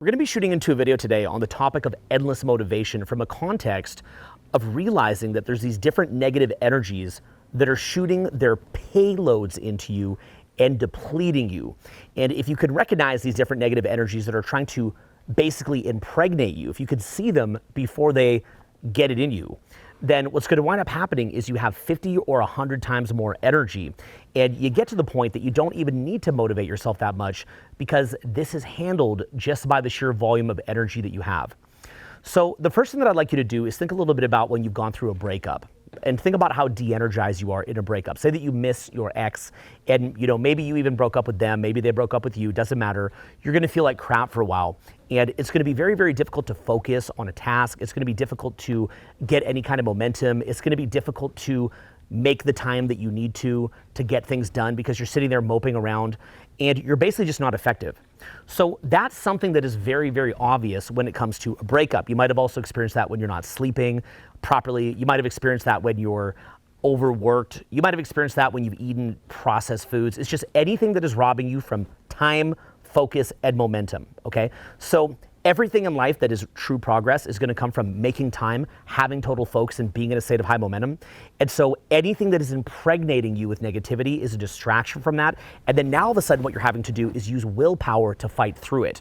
We're going to be shooting into a video today on the topic of endless motivation from a context of realizing that there's these different negative energies that are shooting their payloads into you and depleting you. And if you could recognize these different negative energies that are trying to basically impregnate you, if you could see them before they get it in you, then what's going to wind up happening is you have 50 or 100 times more energy, and you get to the point that you don't even need to motivate yourself that much because this is handled just by the sheer volume of energy that you have. So the first thing that I'd like you to do is think a little bit about when you've gone through a breakup, and think about how de-energized you are in a breakup. Say that you miss your ex, and maybe you even broke up with them, maybe they broke up with you, doesn't matter. You're gonna feel like crap for a while, and it's gonna be very, very difficult to focus on a task. It's gonna be difficult to get any kind of momentum. It's gonna be difficult to make the time that you need to get things done because you're sitting there moping around and you're basically just not effective. So that's something that is very, very obvious when it comes to a breakup. You might have also experienced that when you're not sleeping properly. You might have experienced that when you're overworked. You might have experienced that when you've eaten processed foods. It's just anything that is robbing you from time, focus, and momentum, okay? So everything in life that is true progress is going to come from making time, having total focus, and being in a state of high momentum. And so anything that is impregnating you with negativity is a distraction from that. And then now all of a sudden what you're having to do is use willpower to fight through it.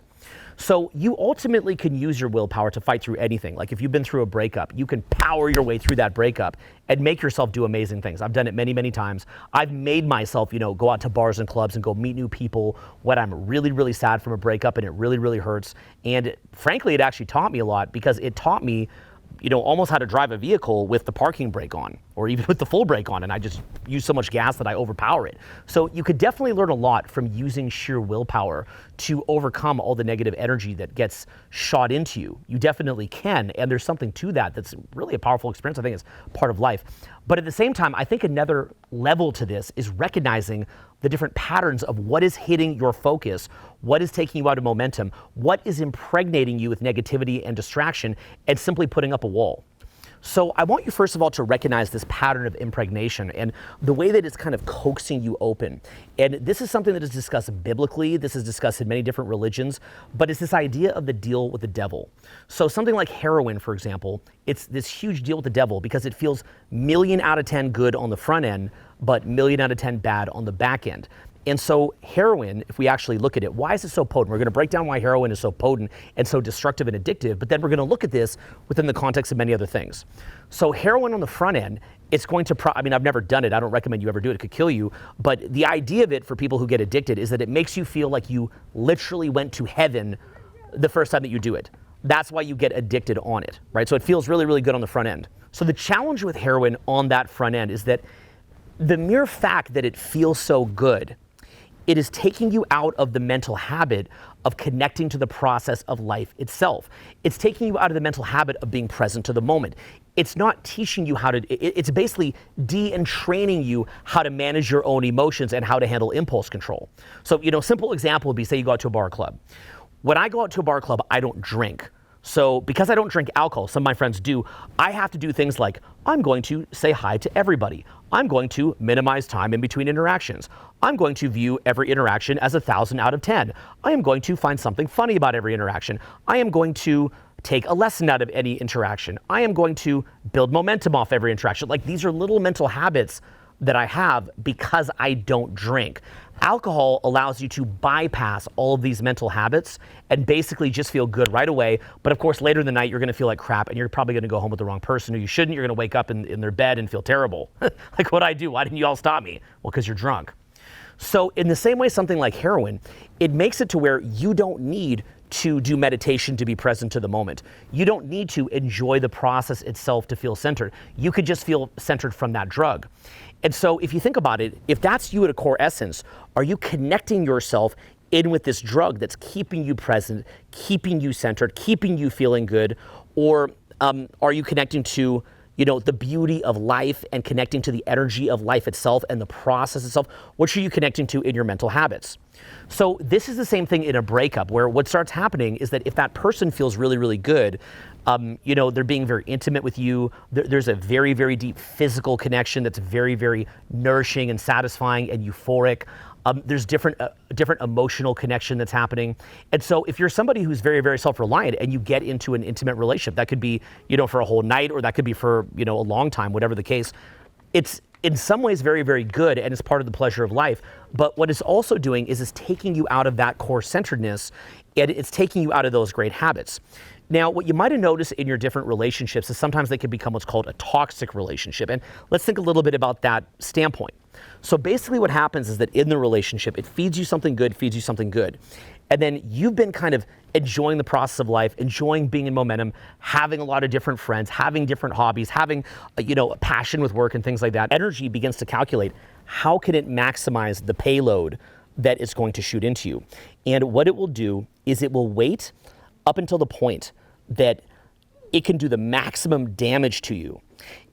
So you ultimately can use your willpower to fight through anything. Like if you've been through a breakup, you can power your way through that breakup and make yourself do amazing things. I've done it many, many times. I've made myself, go out to bars and clubs and go meet new people when I'm really, really sad from a breakup and it really, really hurts. And frankly, it actually taught me a lot because it taught me almost how to drive a vehicle with the parking brake on or even with the full brake on, and I just use so much gas that I overpower it. So you could definitely learn a lot from using sheer willpower to overcome all the negative energy that gets shot into you. You definitely can, and there's something to that that's really a powerful experience. I think it's part of life. But at the same time, I think another level to this is recognizing the different patterns of what is hitting your focus, what is taking you out of momentum, what is impregnating you with negativity and distraction, and simply putting up a wall. So I want you first of all to recognize this pattern of impregnation and the way that it's kind of coaxing you open. And this is something that is discussed biblically, this is discussed in many different religions, but it's this idea of the deal with the devil. So something like heroin, for example, it's this huge deal with the devil because it feels 1,000,000 out of 10 good on the front end, but 1,000,000 out of 10 bad on the back end. And so heroin, if we actually look at it, why is it so potent? We're going to break down why heroin is so potent and so destructive and addictive, but then we're going to look at this within the context of many other things. So heroin on the front end, it's going to, I've never done it. I don't recommend you ever do it. It could kill you. But the idea of it for people who get addicted is that it makes you feel like you literally went to heaven the first time that you do it. That's why you get addicted on it, right? So it feels really, really good on the front end. So the challenge with heroin on that front end is that the mere fact that it feels so good, it is taking you out of the mental habit of connecting to the process of life itself. It's taking you out of the mental habit of being present to the moment. It's not teaching you how to, it's basically de-entraining you how to manage your own emotions and how to handle impulse control. So, simple example would be, say you go out to a bar or club. When I go out to a bar or club, I don't drink. So because I don't drink alcohol, some of my friends do, I have to do things like, I'm going to say hi to everybody. I'm going to minimize time in between interactions. I'm going to view every interaction as 1,000 out of 10. I am going to find something funny about every interaction. I am going to take a lesson out of any interaction. I am going to build momentum off every interaction. Like, these are little mental habits that I have because I don't drink. Alcohol allows you to bypass all of these mental habits and basically just feel good right away. But of course, later in the night, you're going to feel like crap and you're probably going to go home with the wrong person who you shouldn't. You're going to wake up in their bed and feel terrible. Like, what'd I do? Why didn't you all stop me? Well, because you're drunk. So in the same way, something like heroin, it makes it to where you don't need to do meditation to be present to the moment. You don't need to enjoy the process itself to feel centered. You could just feel centered from that drug. And so if you think about it, if that's you at a core essence, are you connecting yourself in with this drug that's keeping you present, keeping you centered, keeping you feeling good? Or are you connecting to the beauty of life and connecting to the energy of life itself and the process itself? What are you connecting to in your mental habits? So this is the same thing in a breakup, where what starts happening is that if that person feels really, really good, they're being very intimate with you. There's a very, very deep physical connection that's very, very nourishing and satisfying and euphoric. There's different emotional connection that's happening. And so if you're somebody who's very, very self-reliant and you get into an intimate relationship, that could be, for a whole night, or that could be for, a long time, whatever the case, it's in some ways very, very good, and it's part of the pleasure of life. But what it's also doing is it's taking you out of that core centeredness, and it's taking you out of those great habits. Now, what you might have noticed in your different relationships is sometimes they can become what's called a toxic relationship. And let's think a little bit about that standpoint. So basically what happens is that in the relationship, it feeds you something good, And then you've been kind of enjoying the process of life, enjoying being in momentum, having a lot of different friends, having different hobbies, having, a passion with work and things like that. Energy begins to calculate how can it maximize the payload that it's going to shoot into you. And what it will do is it will wait up until the point that it can do the maximum damage to you.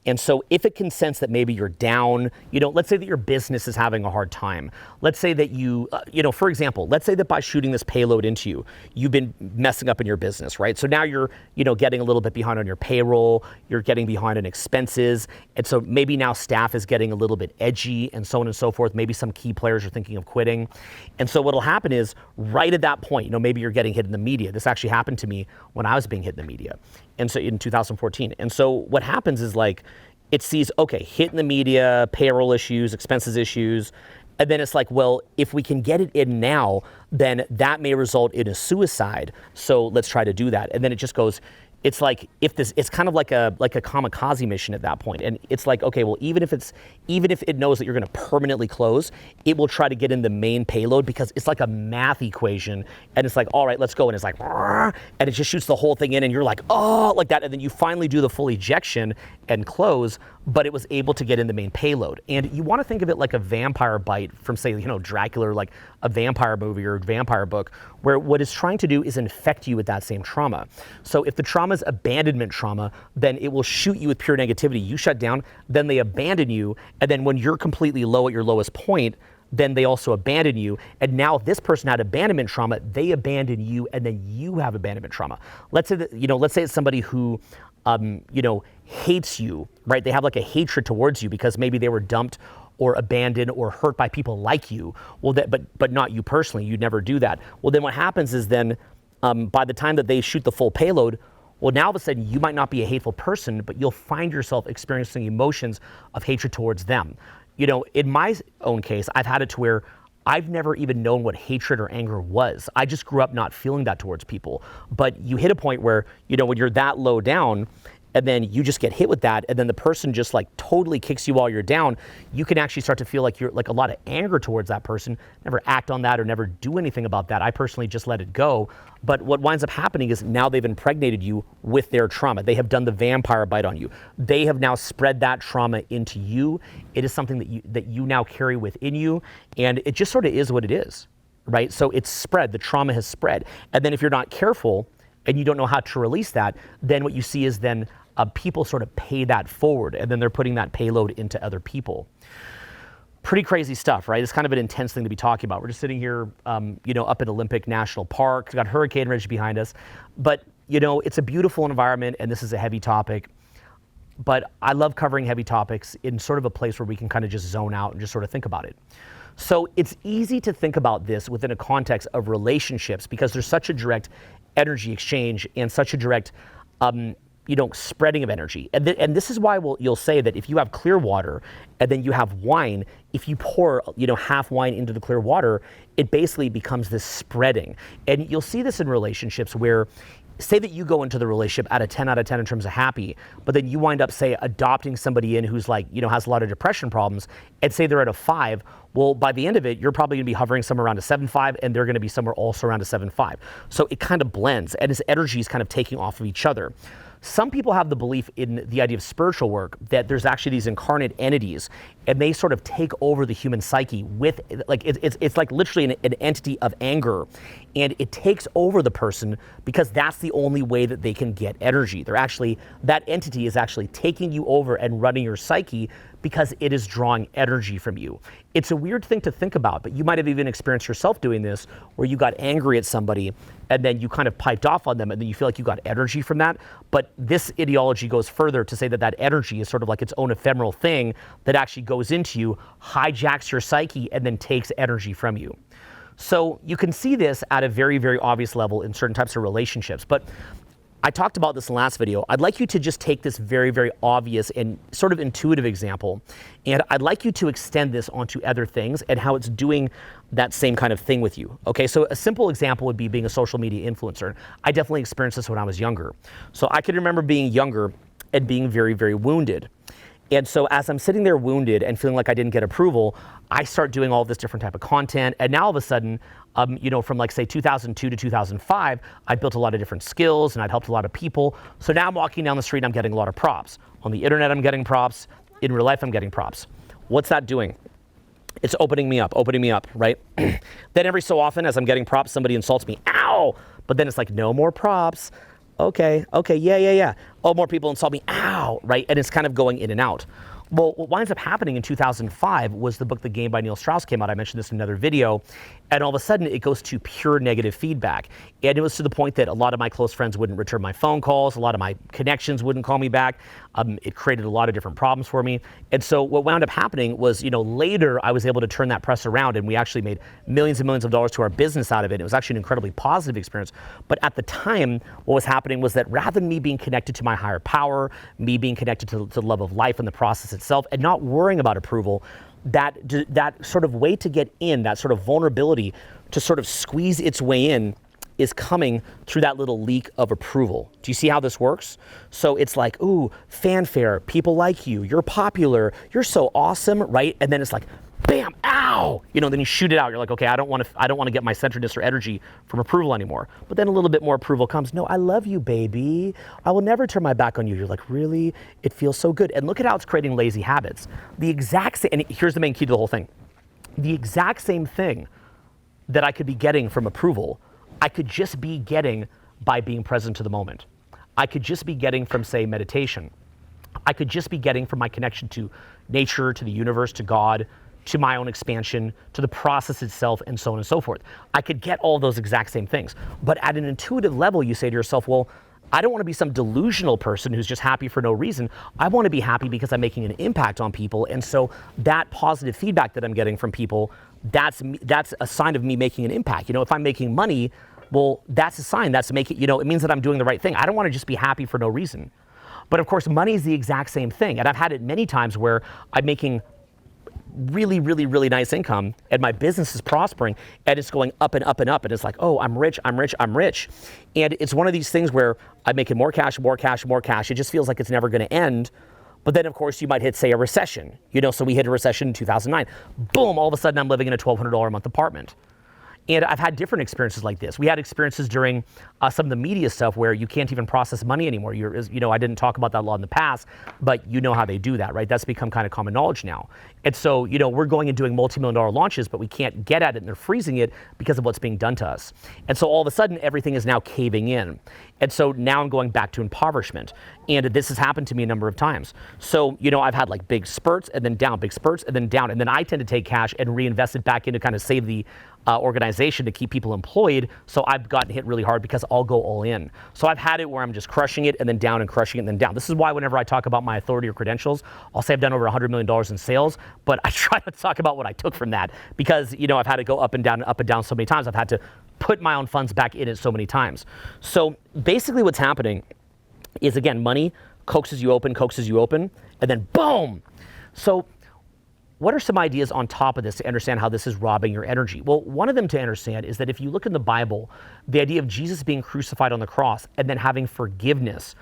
And so if it can sense that maybe you're down, let's say that your business is having a hard time. Let's say that you, for example, let's say that by shooting this payload into you, you've been messing up in your business, right? So now you're, getting a little bit behind on your payroll, you're getting behind on expenses. And so maybe now staff is getting a little bit edgy and so on and so forth. Maybe some key players are thinking of quitting. And so what'll happen is right at that point, maybe you're getting hit in the media. This actually happened to me when I was being hit in the media. And so in 2014. And so what happens is it sees, okay, hit in the media, payroll issues, expenses issues, and then it's like, well, if we can get it in now, then that may result in a suicide. So let's try to do that. And then it just goes, it's like it's kind of like a kamikaze mission at that point. And it's like, okay, well, even if it knows that you're going to permanently close, it will try to get in the main payload because it's like a math equation. And it's like, all right, let's go. And it's like, and it just shoots the whole thing in, and you're like, oh, like that. And then you finally do the full ejection and close, but it was able to get in the main payload. And you want to think of it like a vampire bite from, say, Dracula, or like a vampire movie or a vampire book, where what it's trying to do is infect you with that same trauma. So if the trauma is abandonment trauma, then it will shoot you with pure negativity. You shut down, then they abandon you, and then when you're completely low at your lowest point, then they also abandon you. And now if this person had abandonment trauma, they abandon you, and then you have abandonment trauma. Let's say that, let's say it's somebody who hates you, right? They have like a hatred towards you because maybe they were dumped or abandoned or hurt by people like you. Well, but not you personally. You'd never do that. Well, then what happens is then by the time that they shoot the full payload, well, now all of a sudden you might not be a hateful person, but you'll find yourself experiencing emotions of hatred towards them. In my own case, I've had it to where I've never even known what hatred or anger was. I just grew up not feeling that towards people. But you hit a point where, when you're that low down, and then you just get hit with that, and then the person just like totally kicks you while you're down, you can actually start to feel like you're like a lot of anger towards that person, never act on that or never do anything about that. I personally just let it go. But what winds up happening is now they've impregnated you with their trauma. They have done the vampire bite on you. They have now spread that trauma into you. It is something that you now carry within you, and it just sort of is what it is, right? So it's spread, the trauma has spread. And then if you're not careful and you don't know how to release that, then what you see is then people sort of pay that forward, and then they're putting that payload into other people. Pretty crazy stuff, right? It's kind of an intense thing to be talking about. We're just sitting here, up at Olympic National Park. We've got Hurricane Ridge behind us. But, it's a beautiful environment, and this is a heavy topic. But I love covering heavy topics in sort of a place where we can kind of just zone out and just sort of think about it. So it's easy to think about this within a context of relationships because there's such a direct energy exchange and such a direct spreading of energy. And this is why you'll say that if you have clear water and then you have wine, if you pour, half wine into the clear water, it basically becomes this spreading. And you'll see this in relationships where, say that you go into the relationship at a 10 out of 10 in terms of happy, but then you wind up, say, adopting somebody in who's like, has a lot of depression problems, and say they're at a 5, well, by the end of it, you're probably gonna be hovering somewhere around a 7.5, and they're gonna be somewhere also around a 7.5. So it kind of blends, and its energy is kind of taking off of each other. Some people have the belief in the idea of spiritual work that there's actually these incarnate entities, and they sort of take over the human psyche with, like, it's like literally an entity of anger, and it takes over the person because that's the only way that they can get energy. That entity is actually taking you over and running your psyche because it is drawing energy from you. It's a weird thing to think about, but you might have even experienced yourself doing this, where you got angry at somebody and then you kind of piped off on them and then you feel like you got energy from that. But this ideology goes further to say that that energy is sort of like its own ephemeral thing that actually goes into you, hijacks your psyche, and then takes energy from you. So you can see this at a very, very obvious level in certain types of relationships. But I talked about this in the last video. I'd like you to just take this very, very obvious and sort of intuitive example, and I'd like you to extend this onto other things and how it's doing that same kind of thing with you. Okay, so a simple example would be being a social media influencer. I definitely experienced this when I was younger. So I can remember being younger and being very, very wounded. And so as I'm sitting there wounded and feeling like I didn't get approval, I start doing all this different type of content. And now all of a sudden, from like say 2002 to 2005, I built a lot of different skills and I'd helped a lot of people. So now I'm walking down the street and I'm getting a lot of props. On the internet, I'm getting props. In real life, I'm getting props. What's that doing? It's opening me up, right? Then every so often as I'm getting props, somebody insults me, ow! But then it's like, no more props. Okay, yeah. Oh, more people insult me, ow, right? And it's kind of going in and out. Well, what winds up happening in 2005 was the book The Game by Neil Strauss came out. I mentioned this in another video. And all of a sudden, it goes to pure negative feedback. And it was to the point that a lot of my close friends wouldn't return my phone calls. A lot of my connections wouldn't call me back. It created a lot of different problems for me. And so what wound up happening was, later I was able to turn that press around, and we actually made millions and millions of dollars to our business out of it. It was actually an incredibly positive experience. But at the time, what was happening was that rather than me being connected to my higher power, me being connected to the love of life and the process itself, and not worrying about approval, that sort of way to get in, that sort of vulnerability to sort of squeeze its way in, is coming through that little leak of approval. Do you see how this works? So it's like, ooh, fanfare, people like you, you're popular, you're so awesome, right? And then it's like, bam, ow! Then you shoot it out. You're like, okay, I don't want to get my centeredness or energy from approval anymore. But then a little bit more approval comes. No, I love you, baby. I will never turn my back on you. You're like, really? It feels so good. And look at how it's creating lazy habits. The exact same, and here's the main key to the whole thing. The exact same thing that I could be getting from approval, I could just be getting by being present to the moment. I could just be getting from, say, meditation. I could just be getting from my connection to nature, to the universe, to God, to my own expansion, to the process itself, and so on and so forth. I could get all those exact same things. But at an intuitive level, you say to yourself, well, I don't want to be some delusional person who's just happy for no reason. I want to be happy because I'm making an impact on people. And so that positive feedback that I'm getting from people, that's a sign of me making an impact. If I'm making money, well, that's a sign. It means that I'm doing the right thing. I don't want to just be happy for no reason. But of course, money is the exact same thing. And I've had it many times where I'm making really, really, really nice income and my business is prospering and it's going up and up and up. And it's like, oh, I'm rich. And it's one of these things where I'm making more cash. It just feels like it's never going to end. But then, of course, you might hit, say, a recession. So we hit a recession in 2009. Boom, all of a sudden I'm living in a $1,200 a month apartment. And I've had different experiences like this. We had experiences during some of the media stuff where you can't even process money anymore. I didn't talk about that a lot in the past, but you know how they do that, right? That's become kind of common knowledge now. And so, we're going and doing multi-million-dollar launches, but we can't get at it and they're freezing it because of what's being done to us. And so all of a sudden, everything is now caving in. And so now I'm going back to impoverishment. And this has happened to me a number of times. So, I've had like big spurts and then down, big spurts and then down. And then I tend to take cash and reinvest it back in to kind of save the organization to keep people employed. So I've gotten hit really hard because I'll go all in. So I've had it where I'm just crushing it and then down and crushing it and then down. This is why whenever I talk about my authority or credentials, I'll say I've done over $100 million in sales, but I try to talk about what I took from that because, I've had to go up and down so many times. I've had to put my own funds back in it so many times. So basically what's happening is, again, money coaxes you open, and then boom. So what are some ideas on top of this to understand how this is robbing your energy? Well, one of them to understand is that if you look in the Bible, the idea of Jesus being crucified on the cross and then having forgiveness,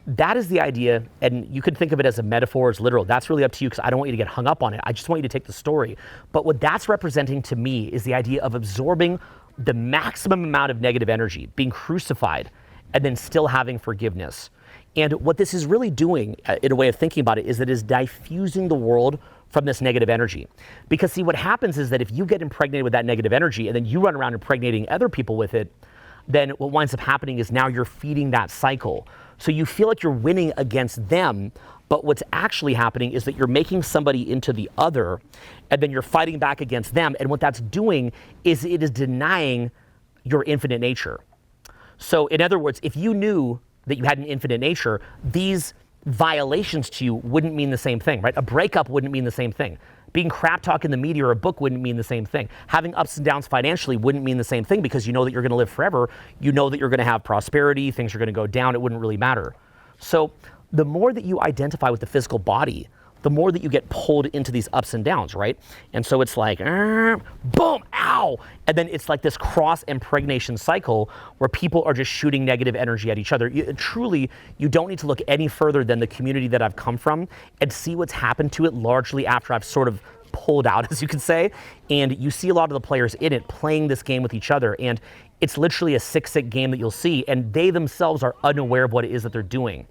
that is the idea, and you could think of it as a metaphor, as literal. That's really up to you because I don't want you to get hung up on it. I just want you to take the story. But what that's representing to me is the idea of absorbing the maximum amount of negative energy, being crucified, and then still having forgiveness. And what this is really doing, in a way of thinking about it, is that it is diffusing the world from this negative energy. Because see, what happens is that if you get impregnated with that negative energy and then you run around impregnating other people with it, then what winds up happening is now you're feeding that cycle. So you feel like you're winning against them, But what's actually happening is that you're making somebody into the other, and then you're fighting back against them. And what that's doing is it is denying your infinite nature. So in other words, if you knew that you had an infinite nature, these violations to you wouldn't mean the same thing, right? A breakup wouldn't mean the same thing. Being crap talk in the media or a book wouldn't mean the same thing. Having ups and downs financially wouldn't mean the same thing, because you know that you're going to live forever. You know that you're going to have prosperity. Things are going to go down. It wouldn't really matter. So the more that you identify with the physical body, the more that you get pulled into these ups and downs, right? And so it's like, boom, ow. And then it's like this cross impregnation cycle where people are just shooting negative energy at each other. Truly, you don't need to look any further than the community that I've come from and see what's happened to it largely after I've sort of pulled out, as you could say. And you see a lot of the players in it playing this game with each other. And it's literally a sick game that you'll see. And they themselves are unaware of what it is that they're doing.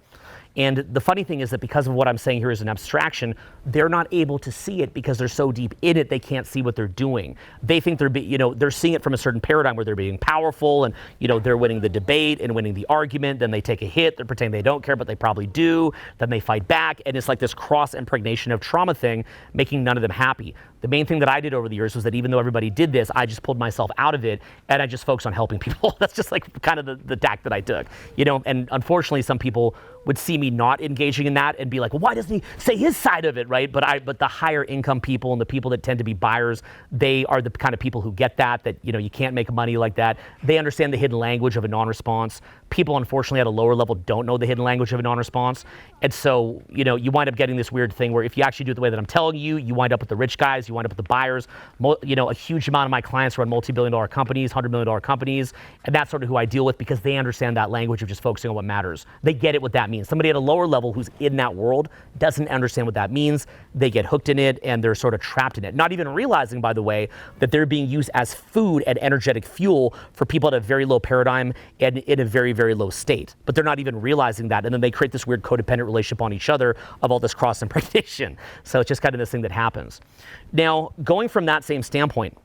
And the funny thing is that because of what I'm saying here is an abstraction, they're not able to see it because they're so deep in it, they can't see what they're doing. They think they're seeing it from a certain paradigm where they're being powerful and, they're winning the debate and winning the argument. Then they take a hit, they're pretending they don't care, but they probably do. Then they fight back. And it's like this cross impregnation of trauma thing, making none of them happy. The main thing that I did over the years was that even though everybody did this, I just pulled myself out of it and I just focused on helping people. That's just like kind of the tack that I took, and unfortunately some people would see me not engaging in that and be like, well, why doesn't he say his side of it, right? But the higher income people and the people that tend to be buyers, they are the kind of people who get that you can't make money like that. They understand the hidden language of a non-response. People, unfortunately, at a lower level don't know the hidden language of a non-response. And so, you wind up getting this weird thing where if you actually do it the way that I'm telling you, you wind up with the rich guys, you wind up with the buyers. A huge amount of my clients run multi-billion-dollar companies, $100 million companies, and that's sort of who I deal with because they understand that language of just focusing on what matters. They get it, what that means. Somebody at a lower level who's in that world doesn't understand what that means. They get hooked in it and they're sort of trapped in it. Not even realizing, by the way, that they're being used as food and energetic fuel for people at a very low paradigm and in a very, very low state. But they're not even realizing that. And then they create this weird codependent relationship on each other of all this cross impregnation. So it's just kind of this thing that happens. Now, going from that same standpoint,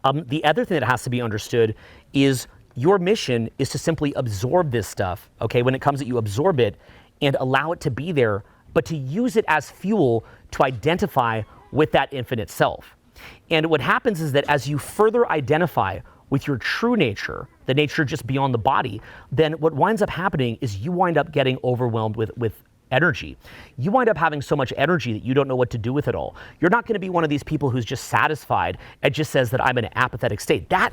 the other thing that has to be understood is your mission is to simply absorb this stuff, okay? When it comes that you absorb it and allow it to be there, but to use it as fuel to identify with that infinite self. And what happens is that as you further identify with your true nature, the nature just beyond the body, then what winds up happening is you wind up getting overwhelmed with energy. You wind up having so much energy that you don't know what to do with it all. You're not going to be one of these people who's just satisfied and just says that I'm in an apathetic state. That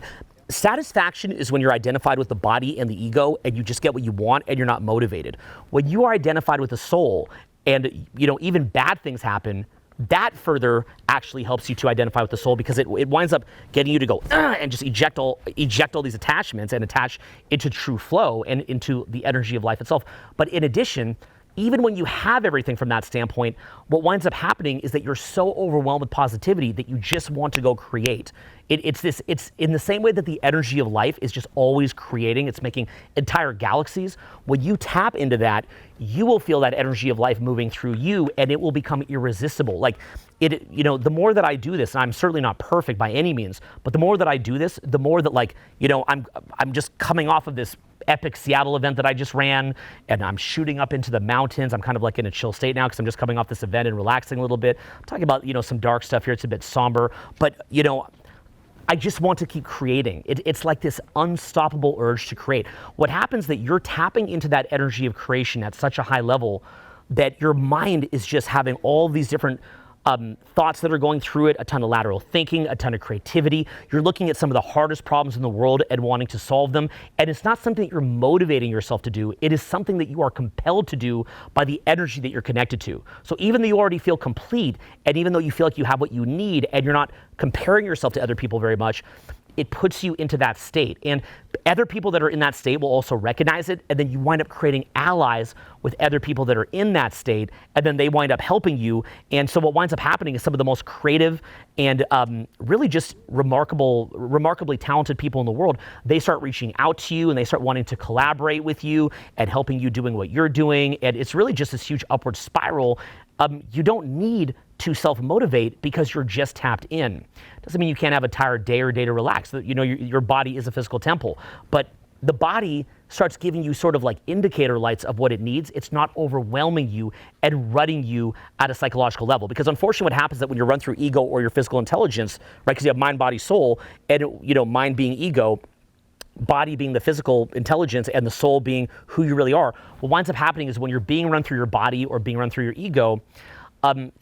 satisfaction is when you're identified with the body and the ego and you just get what you want and you're not motivated. When you are identified with the soul and even bad things happen, that further actually helps you to identify with the soul because it winds up getting you to go and just eject all these attachments and attach into true flow and into the energy of life itself. But in addition, even when you have everything from that standpoint, what winds up happening is that you're so overwhelmed with positivity that you just want to go create. It's in the same way that the energy of life is just always creating, it's making entire galaxies. When you tap into that, you will feel that energy of life moving through you and it will become irresistible. Like the more that I do this, and I'm certainly not perfect by any means, but the more that I do this, the more that I'm just coming off of this epic Seattle event that I just ran and I'm shooting up into the mountains. I'm kind of like in a chill state now because I'm just coming off this event and relaxing a little bit. I'm talking about, some dark stuff here. It's a bit somber, but I just want to keep creating. It's like this unstoppable urge to create. What happens is that you're tapping into that energy of creation at such a high level that your mind is just having all these different thoughts that are going through it, a ton of lateral thinking, a ton of creativity. You're looking at some of the hardest problems in the world and wanting to solve them. And it's not something that you're motivating yourself to do. It is something that you are compelled to do by the energy that you're connected to. So even though you already feel complete, and even though you feel like you have what you need, and you're not comparing yourself to other people very much, it puts you into that state. And other people that are in that state will also recognize it, and then you wind up creating allies with other people that are in that state, and then they wind up helping you. And so what winds up happening is some of the most creative and really just remarkably talented people in the world, they start reaching out to you and they start wanting to collaborate with you and helping you doing what you're doing. And it's really just this huge upward spiral. You don't need to self-motivate because you're just tapped in. Doesn't mean you can't have a tired day or day to relax. Your body is a physical temple, but the body starts giving you sort of like indicator lights of what it needs. It's not overwhelming you and running you at a psychological level. Because unfortunately what happens is that when you run through ego or your physical intelligence, right, because you have mind, body, soul, and mind being ego, body being the physical intelligence, and the soul being who you really are, what winds up happening is when you're being run through your body or being run through your ego,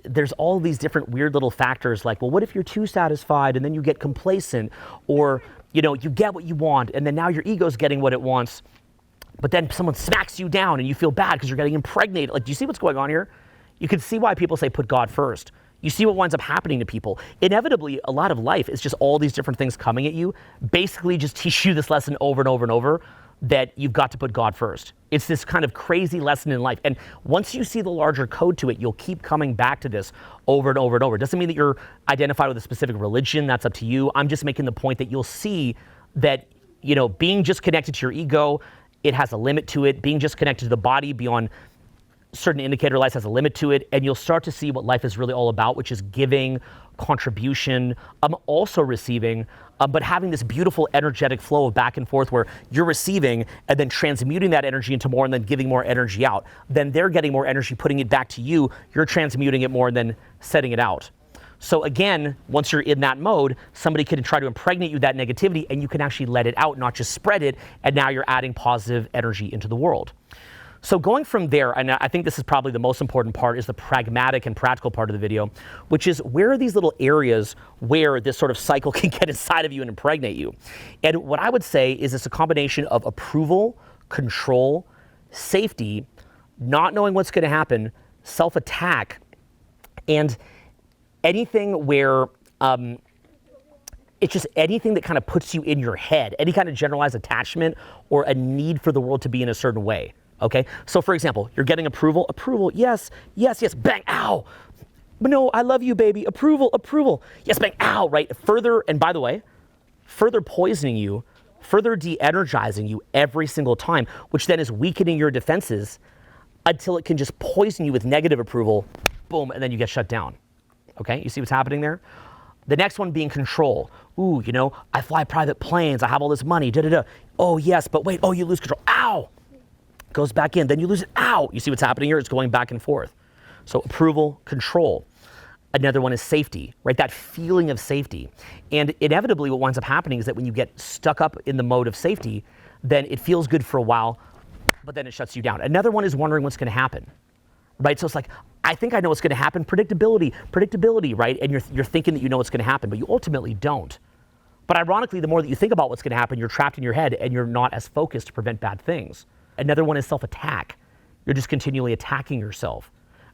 there's all these different weird little factors like, well, what if you're too satisfied and then you get complacent, or you get what you want and then now your ego's getting what it wants, but then someone smacks you down and you feel bad because you're getting impregnated. Like, do you see what's going on here? You can see why people say put God first. You see what winds up happening to people. Inevitably, a lot of life is just all these different things coming at you, basically just teach you this lesson over and over and over, that you've got to put God first. It's this kind of crazy lesson in life. And once you see the larger code to it, you'll keep coming back to this over and over and over. It doesn't mean that you're identified with a specific religion. That's up to you. I'm just making the point that you'll see that, being just connected to your ego, it has a limit to it. Being just connected to the body beyond certain indicator lights has a limit to it, and you'll start to see what life is really all about, which is giving, contribution, also receiving, but having this beautiful energetic flow of back and forth where you're receiving and then transmuting that energy into more and then giving more energy out. Then they're getting more energy, putting it back to you. You're transmuting it more and then setting it out. So again, once you're in that mode, somebody can try to impregnate you that negativity and you can actually let it out, not just spread it, and now you're adding positive energy into the world. So going from there, and I think this is probably the most important part, is the pragmatic and practical part of the video, which is where are these little areas where this sort of cycle can get inside of you and impregnate you? And what I would say is it's a combination of approval, control, safety, not knowing what's going to happen, self-attack, and anything where it's just anything that kind of puts you in your head, any kind of generalized attachment or a need for the world to be in a certain way. Okay, so for example, you're getting approval, yes, bang, ow. But no, I love you, baby, approval, yes, bang, ow, right? Further, and by the way, further poisoning you, further de-energizing you every single time, which then is weakening your defenses until it can just poison you with negative approval, boom, and then you get shut down. Okay, you see what's happening there? The next one being control. Ooh, I fly private planes, I have all this money, da-da-da. Oh, yes, but wait, you lose control, ow. Goes back in, then you lose it, ow. You see what's happening here? It's going back and forth. So approval, control. Another one is safety, right? That feeling of safety. And inevitably what winds up happening is that when you get stuck up in the mode of safety, then it feels good for a while, but then it shuts you down. Another one is wondering what's going to happen, right? So it's like, I think I know what's going to happen. Predictability, right? And you're thinking that you know what's going to happen, but you ultimately don't. But ironically, the more that you think about what's going to happen, you're trapped in your head and you're not as focused to prevent bad things. Another one is self-attack. You're just continually attacking yourself.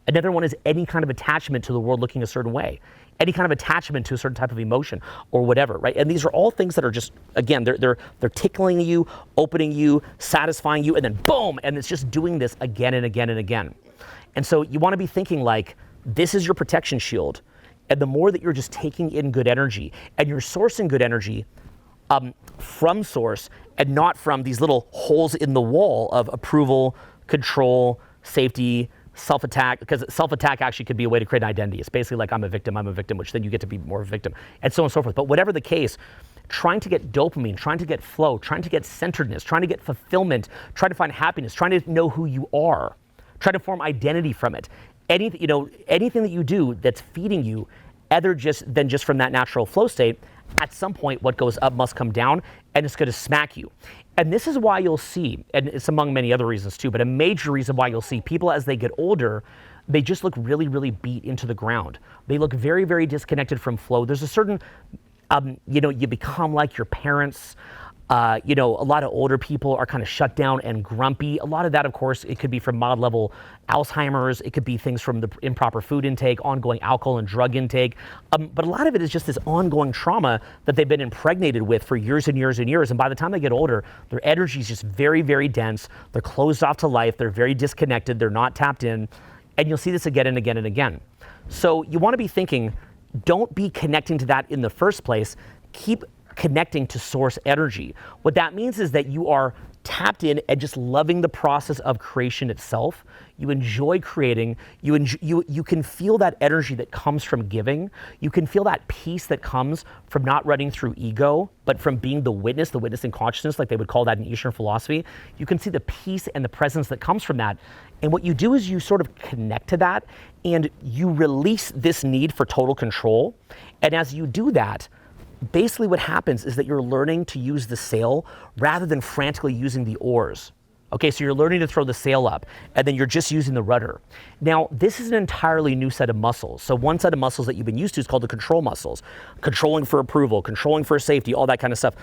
Another one is any kind of attachment to the world looking a certain way, any kind of attachment to a certain type of emotion or whatever, right? And these are all things that are just, again, they're tickling you, opening you, satisfying you, and then boom, and it's just doing this again and again and again. And so you want to be thinking like, this is your protection shield. And the more that you're just taking in good energy and you're sourcing good energy from source and not from these little holes in the wall of approval, control, safety, self-attack, because self-attack actually could be a way to create an identity. It's basically like I'm a victim, which then you get to be more of a victim, and so on and so forth. But whatever the case, trying to get dopamine, trying to get flow, trying to get centeredness, trying to get fulfillment, trying to find happiness, trying to know who you are, trying to form identity from it. Anything that you do that's feeding you, other than just from that natural flow state, at some point what goes up must come down, and it's going to smack you. And this is why you'll see, and it's among many other reasons too, but a major reason why you'll see people as they get older, they just look really, really beat into the ground. They look very, very disconnected from flow. There's a certain, you become like your parents. A lot of older people are kind of shut down and grumpy. A lot of that, of course, it could be from mild level Alzheimer's. It could be things from the improper food intake, ongoing alcohol and drug intake. But a lot of it is just this ongoing trauma that they've been impregnated with for years and years and years. And by the time they get older, their energy is just very, very dense. They're closed off to life. They're very disconnected. They're not tapped in. And you'll see this again and again and again. So you want to be thinking, don't be connecting to that in the first place. Keep connecting to source energy. What that means is that you are tapped in and just loving the process of creation itself. You enjoy creating. You can feel that energy that comes from giving. You can feel that peace that comes from not running through ego, but from being the witness in consciousness, like they would call that in Eastern philosophy. You can see the peace and the presence that comes from that. And what you do is you sort of connect to that and you release this need for total control. And as you do that, basically what happens is that you're learning to use the sail rather than frantically using the oars. Okay, so you're learning to throw the sail up and then you're just using the rudder. Now, this is an entirely new set of muscles. So one set of muscles that you've been used to is called the control muscles. Controlling for approval, controlling for safety, all that kind of stuff.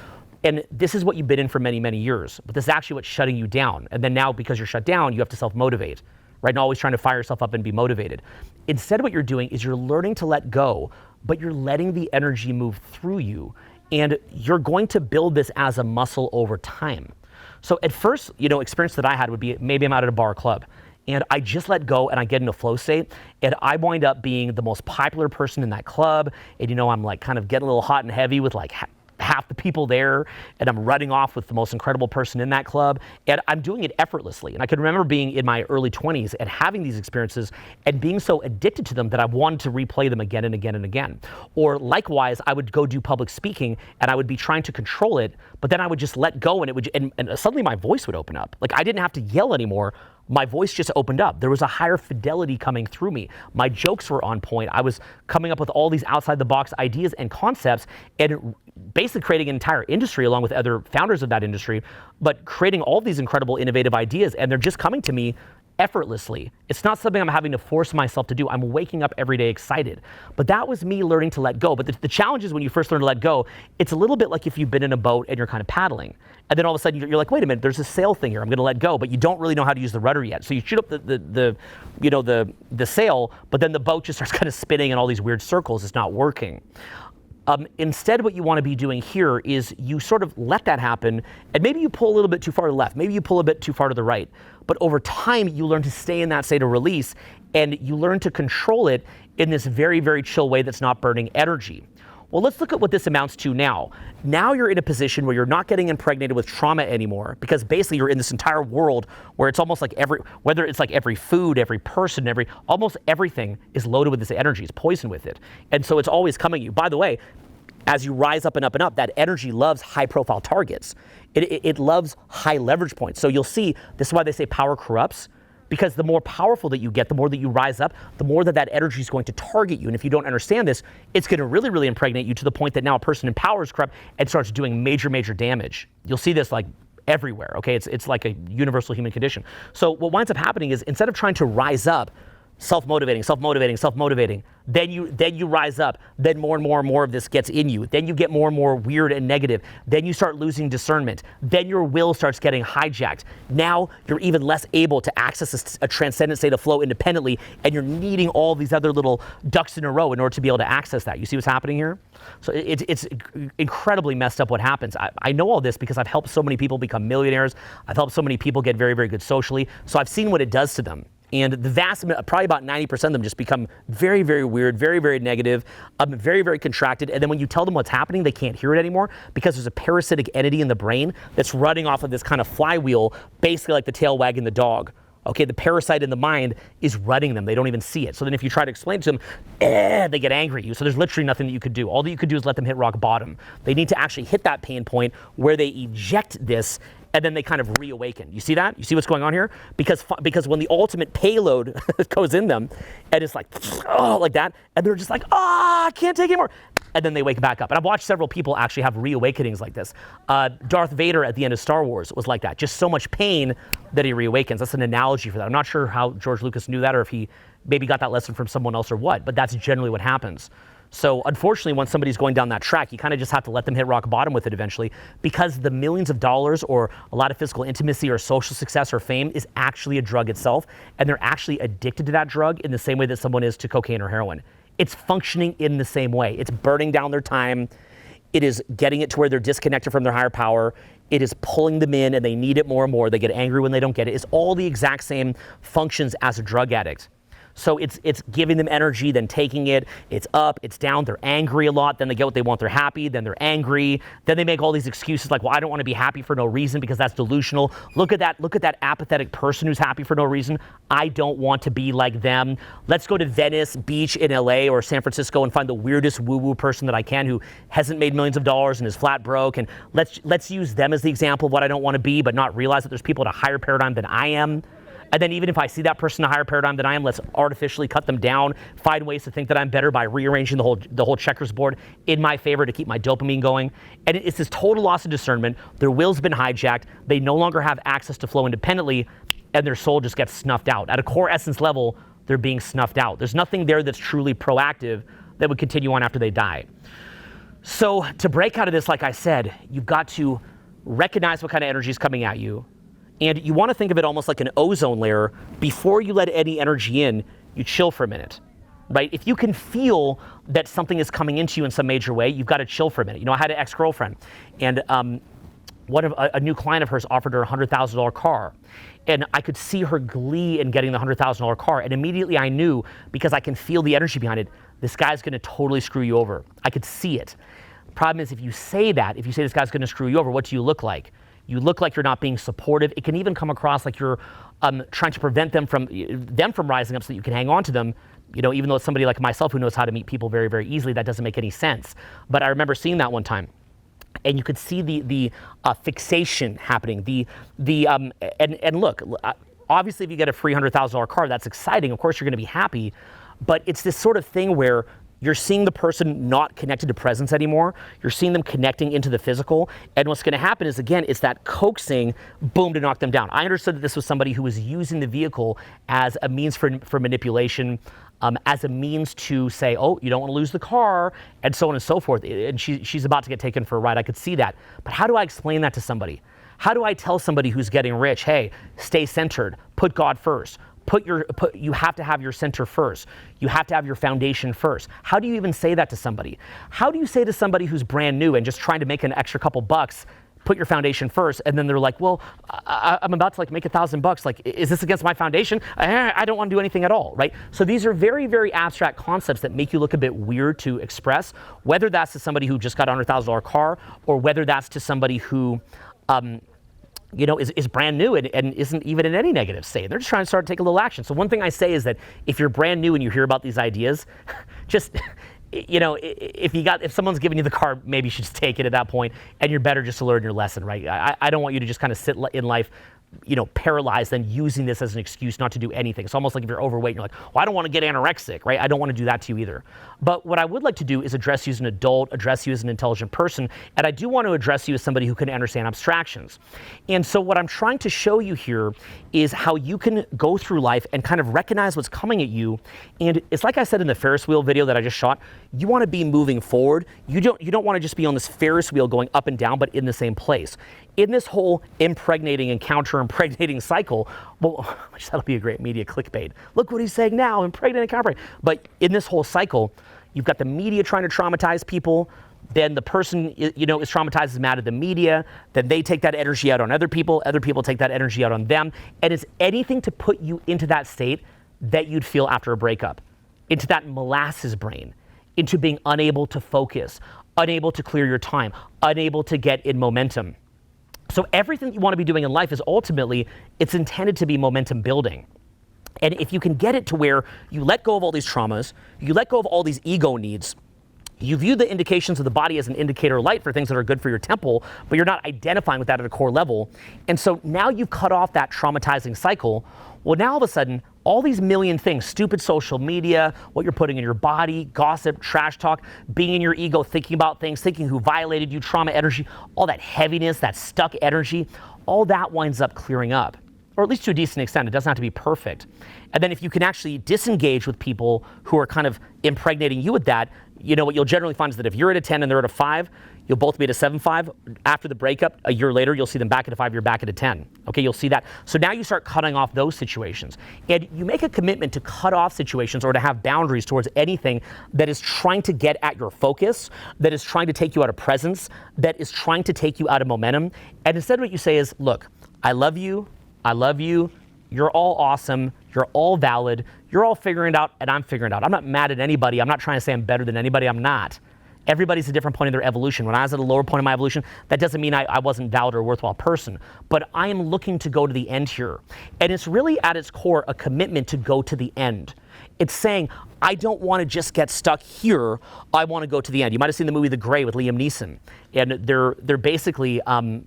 And this is what you've been in for many, many years. But this is actually what's shutting you down. And then now, because you're shut down, you have to self-motivate, right? And always trying to fire yourself up and be motivated. Instead, what you're doing is you're learning to let go, but you're letting the energy move through you. And you're going to build this as a muscle over time. So at first, experience that I had would be maybe I'm out at a bar or club and I just let go and I get into flow state and I wind up being the most popular person in that club. And I'm like kind of getting a little hot and heavy with like half the people there, and I'm running off with the most incredible person in that club, and I'm doing it effortlessly. And I can remember being in my early 20s and having these experiences and being so addicted to them that I wanted to replay them again and again and again. Or likewise, I would go do public speaking and I would be trying to control it, but then I would just let go and it would, and suddenly my voice would open up. Like I didn't have to yell anymore. My voice just opened up. There was a higher fidelity coming through me. My jokes were on point. I was coming up with all these outside the box ideas and concepts and basically creating an entire industry along with other founders of that industry, but creating all these incredible innovative ideas, and they're just coming to me effortlessly. It's not something I'm having to force myself to do. I'm waking up every day excited. But that was me learning to let go. But the challenge is when you first learn to let go, it's a little bit like if you've been in a boat and you're kind of paddling. And then all of a sudden you're like, wait a minute, there's a sail thing here. I'm gonna let go, but you don't really know how to use the rudder yet. So you shoot up the sail, but then the boat just starts kind of spinning in all these weird circles. It's not working. Instead, what you want to be doing here is you sort of let that happen, and maybe you pull a little bit too far to the left, maybe you pull a bit too far to the right, but over time, you learn to stay in that state of release, and you learn to control it in this very, very chill way that's not burning energy. Well, let's look at what this amounts to now. Now you're in a position where you're not getting impregnated with trauma anymore, because basically you're in this entire world where it's almost like whether it's like every food, every person, almost everything is loaded with this energy, it's poisoned with it. And so it's always coming at you. By the way, as you rise up and up and up, that energy loves high profile targets. It loves high leverage points. So you'll see, this is why they say power corrupts, because the more powerful that you get, the more that you rise up, the more that energy is going to target you. And if you don't understand this, it's going to really, really impregnate you to the point that now a person in power is corrupt and starts doing major, major damage. You'll see this like everywhere, okay? It's like a universal human condition. So what winds up happening is instead of trying to rise up, self-motivating, then you rise up, then more and more of this gets in you, then you get more and more weird and negative, then you start losing discernment, then your will starts getting hijacked. Now you're even less able to access a transcendent state of flow independently, and you're needing all these other little ducks in a row in order to be able to access that. You see what's happening here? So it's incredibly messed up what happens. I know all this because I've helped so many people become millionaires. I've helped so many people get very, very good socially. So I've seen what it does to them. And the vast, probably about 90% of them just become very, very weird, very, very negative, very, very contracted. And then when you tell them what's happening, they can't hear it anymore because there's a parasitic entity in the brain that's running off of this kind of flywheel, basically like the tail wagging the dog. Okay, the parasite in the mind is running them. They don't even see it. So then if you try to explain to them, they get angry at you. So there's literally nothing that you could do. All that you could do is let them hit rock bottom. They need to actually hit that pain point where they eject this, and then they kind of reawaken. You see that? You see what's going on here? Because when the ultimate payload goes in them, and it's like, oh, like that, and they're just like, I can't take it anymore. And then they wake back up. And I've watched several people actually have reawakenings like this. Darth Vader at the end of Star Wars was like that. Just so much pain that he reawakens. That's an analogy for that. I'm not sure how George Lucas knew that, or if he maybe got that lesson from someone else or what, but that's generally what happens. So unfortunately, when somebody's going down that track, you kind of just have to let them hit rock bottom with it eventually, because the millions of dollars or a lot of physical intimacy or social success or fame is actually a drug itself, and they're actually addicted to that drug in the same way that someone is to cocaine or heroin. It's functioning in the same way. It's burning down their time. It is getting it to where they're disconnected from their higher power. It is pulling them in and they need it more and more. They get angry when they don't get it. It's all the exact same functions as a drug addict. So it's giving them energy, then taking it. It's up, it's down. They're angry a lot. Then they get what they want. They're happy. Then they're angry. Then they make all these excuses like, well, I don't want to be happy for no reason because that's delusional. Look at that apathetic person who's happy for no reason. I don't want to be like them. Let's go to Venice Beach in LA or San Francisco and find the weirdest woo-woo person that I can who hasn't made millions of dollars and is flat broke. And let's use them as the example of what I don't want to be, but not realize that there's people at a higher paradigm than I am. And then even if I see that person in a higher paradigm than I am, let's artificially cut them down, find ways to think that I'm better by rearranging the whole checkers board in my favor to keep my dopamine going. And it's this total loss of discernment. Their will's been hijacked. They no longer have access to flow independently, and their soul just gets snuffed out. At a core essence level, they're being snuffed out. There's nothing there that's truly proactive that would continue on after they die. So to break out of this, like I said, you've got to recognize what kind of energy is coming at you. And you want to think of it almost like an ozone layer. Before you let any energy in, you chill for a minute, right? If you can feel that something is coming into you in some major way, you've got to chill for a minute. You know, I had an ex-girlfriend, and a new client of hers offered her a $100,000 car. And I could see her glee in getting the $100,000 car. And immediately I knew, because I can feel the energy behind it, this guy's going to totally screw you over. I could see it. Problem is, if you say this guy's going to screw you over, what do you look like? You look like you're not being supportive. It can even come across like you're trying to prevent them from rising up so that you can hang on to them. You know, even though it's somebody like myself who knows how to meet people very, very easily, that doesn't make any sense. But I remember seeing that one time, and you could see the fixation happening. And look, obviously, if you get a free $100,000 car, that's exciting. Of course, you're going to be happy. But it's this sort of thing where you're seeing the person not connected to presence anymore. You're seeing them connecting into the physical. And what's going to happen is, again, it's that coaxing, boom, to knock them down. I understood that this was somebody who was using the vehicle as a means for manipulation, as a means to say, oh, you don't want to lose the car, and so on and so forth. And she's about to get taken for a ride. I could see that. But how do I explain that to somebody? How do I tell somebody who's getting rich, hey, stay centered, put God first? You have to have your center first. You have to have your foundation first. How do you even say that to somebody? How do you say to somebody who's brand new and just trying to make an extra couple bucks, put your foundation first, and then they're like, well, I'm about to make $1,000. Like, is this against my foundation? I don't want to do anything at all, right? So these are very, very abstract concepts that make you look a bit weird to express, whether that's to somebody who just got a $100,000 car, or whether that's to somebody who, is brand new and isn't even in any negative state. They're just trying to start to take a little action. So one thing I say is that if you're brand new and you hear about these ideas, just, if someone's giving you the car, maybe you should just take it at that point, and you're better just to learn your lesson, right? I don't want you to just kind of sit in life, paralyzed and using this as an excuse not to do anything. It's almost like if you're overweight and you're like, well, I don't want to get anorexic, right? I don't want to do that to you either. But what I would like to do is address you as an adult, address you as an intelligent person, and I do want to address you as somebody who can understand abstractions. And so what I'm trying to show you here is how you can go through life and kind of recognize what's coming at you. And it's like I said in the Ferris wheel video that I just shot, you want to be moving forward. You don't want to just be on this Ferris wheel going up and down, but in the same place. In this whole impregnating and counter-impregnating cycle, well, that'll be a great media clickbait. Look what he's saying now, impregnate and counter. But in this whole cycle, you've got the media trying to traumatize people. Then the person, is traumatized, is mad at the media. Then they take that energy out on other people. Other people take that energy out on them. And it's anything to put you into that state that you'd feel after a breakup, into that molasses brain, into being unable to focus, unable to clear your time, unable to get in momentum. So everything you want to be doing in life is ultimately, it's intended to be momentum building. And if you can get it to where you let go of all these traumas, you let go of all these ego needs, you view the indications of the body as an indicator light for things that are good for your temple, but you're not identifying with that at a core level. And so now you've cut off that traumatizing cycle. Well, now all of a sudden, all these million things, stupid social media, what you're putting in your body, gossip, trash talk, being in your ego, thinking about things, thinking who violated you, trauma energy, all that heaviness, that stuck energy, all that winds up clearing up. Or at least to a decent extent. It doesn't have to be perfect. And then if you can actually disengage with people who are kind of impregnating you with that, what you'll generally find is that if you're at a 10 and they're at a 5, you'll both be at a 7.5. After the breakup, a year later, you'll see them back at a 5, you're back at a 10. Okay, you'll see that. So now you start cutting off those situations. And you make a commitment to cut off situations or to have boundaries towards anything that is trying to get at your focus, that is trying to take you out of presence, that is trying to take you out of momentum. And instead what you say is, look, I love you, you're all awesome, You're all valid. You're all figuring it out, and I'm figuring it out. I'm not mad at anybody. I'm not trying to say I'm better than anybody. I'm not. Everybody's at a different point in their evolution. When I was at a lower point in my evolution, that doesn't mean I wasn't valid or a worthwhile person. But I am looking to go to the end here. And it's really at its core a commitment to go to the end. It's saying, I don't want to just get stuck here. I want to go to the end. You might have seen the movie The Gray with Liam Neeson. And they're basically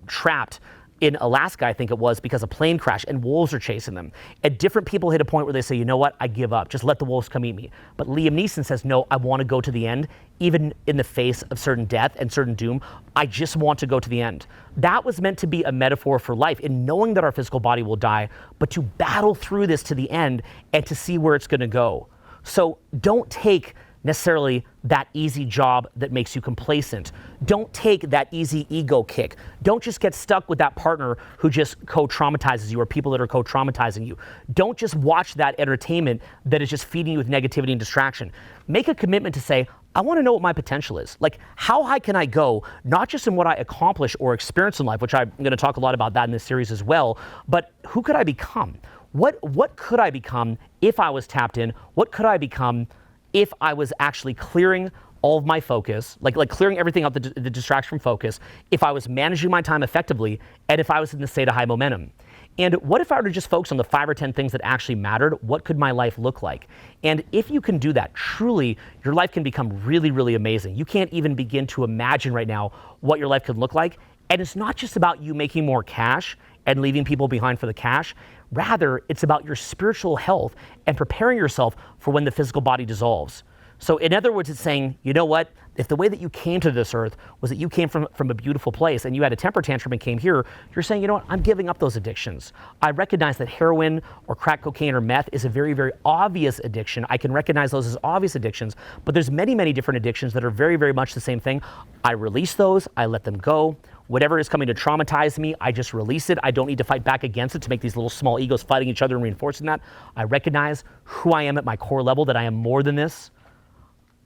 trapped in Alaska, I think it was, because a plane crash and wolves are chasing them. And different people hit a point where they say, you know what, I give up. Just let the wolves come eat me. But Liam Neeson says, no, I want to go to the end, even in the face of certain death and certain doom. I just want to go to the end. That was meant to be a metaphor for life, in knowing that our physical body will die, but to battle through this to the end and to see where it's going to go. So don't take necessarily that easy job that makes you complacent. Don't take that easy ego kick. Don't just get stuck with that partner who just co-traumatizes you, or people that are co-traumatizing you. Don't just watch that entertainment that is just feeding you with negativity and distraction. Make a commitment to say, I want to know what my potential is. Like, how high can I go, not just in what I accomplish or experience in life, which I'm going to talk a lot about that in this series as well, but who could I become? What could I become if I was tapped in? What could I become if I was actually clearing all of my focus, like clearing everything out, the distraction from focus, if I was managing my time effectively, and if I was in the state of high momentum? And what if I were to just focus on the 5 or 10 things that actually mattered? What could my life look like? And if you can do that, truly, your life can become really, really amazing. You can't even begin to imagine right now what your life could look like. And it's not just about you making more cash and leaving people behind for the cash. Rather, it's about your spiritual health and preparing yourself for when the physical body dissolves. So in other words, it's saying, you know what? If the way that you came to this earth was that you came from a beautiful place and you had a temper tantrum and came here, you're saying, you know what? I'm giving up those addictions. I recognize that heroin or crack cocaine or meth is a very, very obvious addiction. I can recognize those as obvious addictions, but there's many, many different addictions that are very, very much the same thing. I release those. I let them go. Whatever is coming to traumatize me, I just release it. I don't need to fight back against it to make these little small egos fighting each other and reinforcing that. I recognize who I am at my core level, that I am more than this.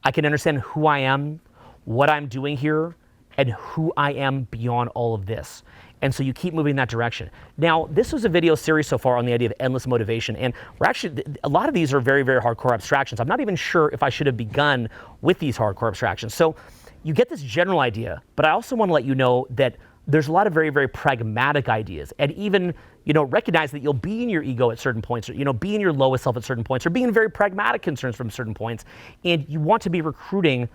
I can understand who I am, what I'm doing here, and who I am beyond all of this. And so you keep moving in that direction. Now, this was a video series so far on the idea of endless motivation. And we're actually, a lot of these are very, very hardcore abstractions. I'm not even sure if I should have begun with these hardcore abstractions. So you get this general idea, but I also want to let you know that there's a lot of very, very pragmatic ideas. And even, recognize that you'll be in your ego at certain points, or, be in your lowest self at certain points, or be in very pragmatic concerns from certain points. And you want to be recruiting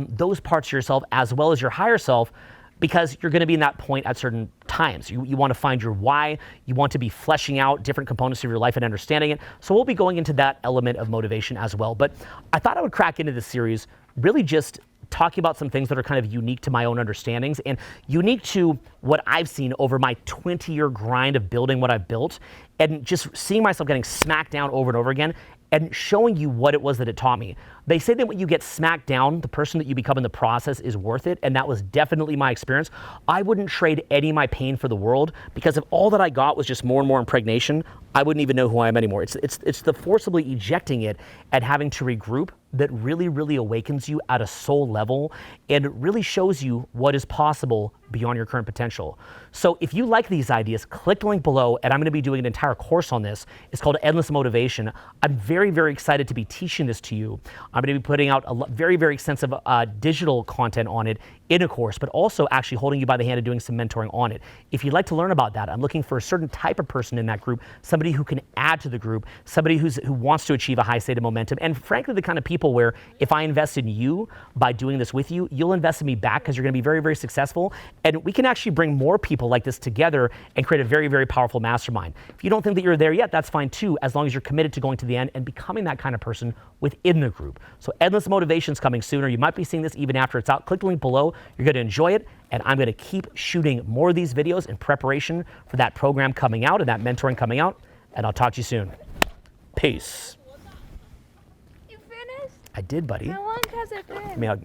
those parts of yourself as well as your higher self, because you're going to be in that point at certain times. You want to find your why. You want to be fleshing out different components of your life and understanding it. So we'll be going into that element of motivation as well. But I thought I would crack into this series really just talking about some things that are kind of unique to my own understandings and unique to what I've seen over my 20-year grind of building what I've built, and just seeing myself getting smacked down over and over again and showing you what it was that it taught me. They say that when you get smacked down, the person that you become in the process is worth it, and that was definitely my experience. I wouldn't trade any of my pain for the world, because if all that I got was just more and more impregnation, I wouldn't even know who I am anymore. It's the forcibly ejecting it and having to regroup that really, really awakens you at a soul level and really shows you what is possible beyond your current potential. So if you like these ideas, click the link below, and I'm going to be doing an entire course on this. It's called Endless Motivation. I'm very, very excited to be teaching this to you. I'm going to be putting out a very, very extensive digital content on it in a course, but also actually holding you by the hand and doing some mentoring on it. If you'd like to learn about that, I'm looking for a certain type of person in that group, somebody who can add to the group, somebody who wants to achieve a high state of momentum, and frankly, the kind of people where if I invest in you by doing this with you, you'll invest in me back, because you're going to be very, very successful, and we can actually bring more people like this together and create a very, very powerful mastermind. If you don't think that you're there yet, that's fine too, as long as you're committed to going to the end and becoming that kind of person within the group. So Endless Motivation's coming sooner. You might be seeing this even after it's out. Click the link below. You're going to enjoy it, and I'm going to keep shooting more of these videos in preparation for that program coming out and that mentoring coming out, and I'll talk to you soon. Peace. You finished? I did, buddy. How long has it been? Give me a hug.